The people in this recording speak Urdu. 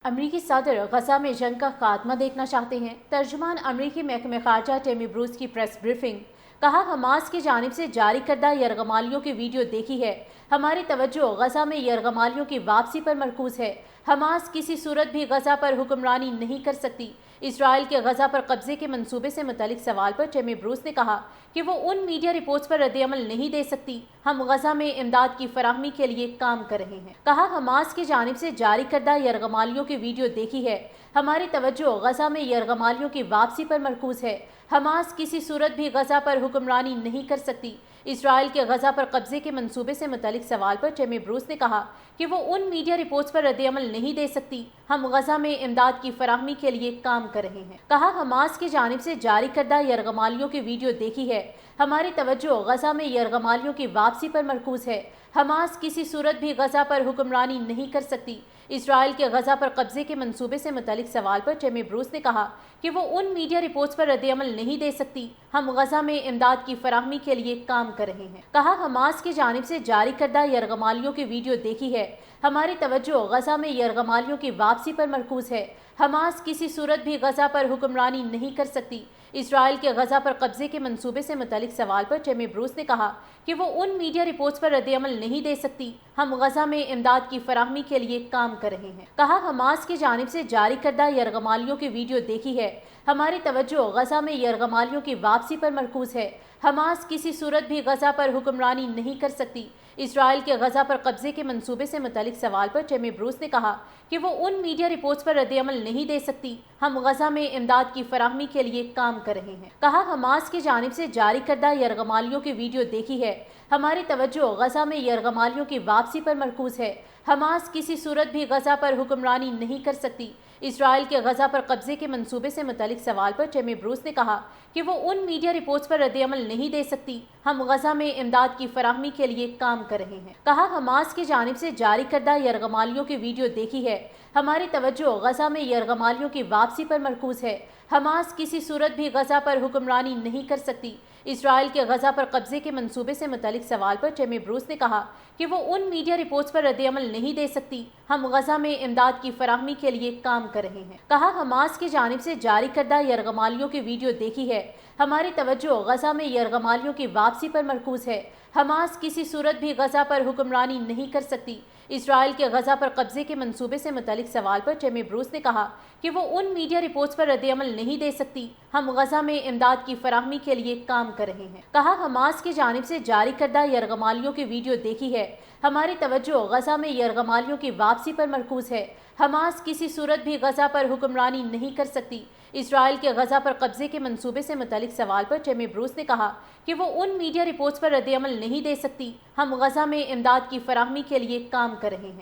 امریکی صدر غزہ میں جنگ کا خاتمہ دیکھنا چاہتے ہیں۔ ترجمان امریکی محکمہ خارجہ ٹیمی بروس کی پریس بریفنگ۔ کہا، حماس کی جانب سے جاری کردہ یرغمالیوں کی ویڈیو دیکھی ہے۔ ہماری توجہ غزہ میں یرغمالیوں کی واپسی پر مرکوز ہے۔ حماس کسی صورت بھی غزہ پر حکمرانی نہیں کر سکتی۔ اسرائیل کے غزہ پر قبضے کے منصوبے سے متعلق سوال پر ٹیمی بروس نے کہا کہ وہ ان میڈیا رپورٹس پر رد عمل نہیں دے سکتی۔ ہم غزہ میں امداد کی فراہمی کے لیے کام کر رہے ہیں۔ کہا، حماس کی جانب سے جاری کردہ یرغمالیوں کی ویڈیو دیکھی ہے۔ ہماری توجہ غزہ میں یرغمالیوں کی واپسی پر مرکوز ہے۔ حماس کسی صورت بھی غزہ پر حکمرانی نہیں کر سکتی۔ اسرائیل کے غزہ پر قبضے کے منصوبے سے متعلق سوال پر ٹیمی بروس نے کہا کہ وہ ان میڈیا رپورٹس پر رد عمل نہیں دے سکتی۔ ہم غزہ میں امداد کی فراہمی کے لیے کام کر رہے ہیں۔ کہا، حماس کی جانب سے جاری کردہ یرغمالیوں کی ویڈیو دیکھی ہے۔ ہماری توجہ غزہ میں یرغمالیوں کی واپسی پر مرکوز ہے۔ حماس کسی صورت بھی غزہ پر حکمرانی نہیں کر سکتی۔ اسرائیل کے غزہ پر قبضے کے منصوبے سے متعلق سوال پر ٹیمی بروس نے کہا کہ وہ ان میڈیا رپورٹس پر رد عمل نہیں دے سکتی۔ ہم غزہ میں امداد کی فراہمی کے لیے کام کر رہے ہیں۔ کہا، حماس کی جانب سے جاری کردہ یرغمالیوں کی ویڈیو دیکھی ہے۔ ہماری توجہ غزہ میں یرغمالیوں کی واپسی پر مرکوز ہے۔ حماس کسی صورت بھی غزہ پر حکمرانی نہیں کر سکتی۔ اسرائیل کے غزہ پر قبضے کے منصوبے سے متعلق سوال پر ٹیمی بروس نے کہا کہ وہ ان میڈیا رپورٹس پر رد عمل نہیں دے سکتی۔ ہم غزہ میں امداد کی فراہمی کے لیے کام کر رہے ہیں۔ کہا، حماس کی جانب سے جاری کردہ یرغمالیوں کی ویڈیو دیکھی ہے۔ ہماری توجہ غزہ میں یرغمالیوں کی واپسی پر مرکوز ہے۔ حماس کسی صورت بھی غزہ پر حکمرانی نہیں کر سکتی۔ اسرائیل کے غزہ پر قبضے کے منصوبے سے متعلق سوال پر ٹیمی بروس نے کہا کہ وہ ان میڈیا رپورٹس پر رد عمل نہیں دے سکتی۔ ہم غزہ میں امداد کی فراہمی کے لیے کام کر رہے ہیں۔ کہا، حماس کی جانب سے جاری کردہ یرغمالیوں کی ویڈیو دیکھی ہے۔ ہماری توجہ غزہ میں یرغمالیوں کی واپسی پر مرکوز ہے۔ حماس کسی صورت بھی غزہ پر حکمرانی نہیں کر سکتی۔ اسرائیل کے غزہ پر قبضے کے منصوبے سے متعلق سوال پر ٹیمی بروس نے کہا کہ وہ ان میڈیا رپورٹس پر رد عمل نہیں دے سکتی۔ ہم غزہ میں امداد کی فراہمی کے لیے کام کر رہے ہیں۔ کہا، حماس کی جانب سے جاری کردہ یرغمالیوں کی ویڈیو دیکھی ہے۔ ہماری توجہ غزہ میں یرغمالیوں کی واپسی پر مرکوز ہے۔ حماس کسی صورت بھی غزہ پر حکمرانی نہیں کر سکتی۔ اسرائیل کے غزہ پر قبضے کے منصوبے سے متعلق سوال پر ٹیمی بروس نے کہا کہ وہ ان میڈیا رپورٹس پر رد عمل نہیں دے سکتی۔ ہم غزہ میں امداد کی فراہمی کے لیے کام کر رہے ہیں۔ کہا، حماس کی جانب سے جاری کردہ یرغمالیوں کی ویڈیو دیکھی ہے۔ ہماری توجہ غزہ میں یرغمالیوں کی واپسی پر مرکوز ہے۔ حماس کسی صورت بھی غزہ پر حکمرانی نہیں کر سکتی۔ اسرائیل کے غزہ پر قبضے کے منصوبے سے متعلق سوال پر ٹیمی بروس نے کہا کہ وہ ان میڈیا رپورٹس پر رد عمل نہیں دے سکتی۔ ہم غزہ میں امداد کی فراہمی کے لیے کام کر رہے ہیں۔ کہا، حماس کی جانب سے جاری کردہ یرغمالیوں کی ویڈیو دیکھی ہے۔ ہماری توجہ غزہ میں یرغمالیوں کی واپسی پر مرکوز ہے۔ حماس کسی صورت بھی غزہ پر حکمرانی نہیں کر سکتی۔ اسرائیل کے غزہ پر قبضے کے منصوبے سے متعلق سوال پر ٹیمی بروس نے کہا کہ وہ ان میڈیا رپورٹس پر رد عمل نہیں دے سکتی۔ ہم غزہ میں امداد کی فراہمی کے لیے کام کر رہے ہیں۔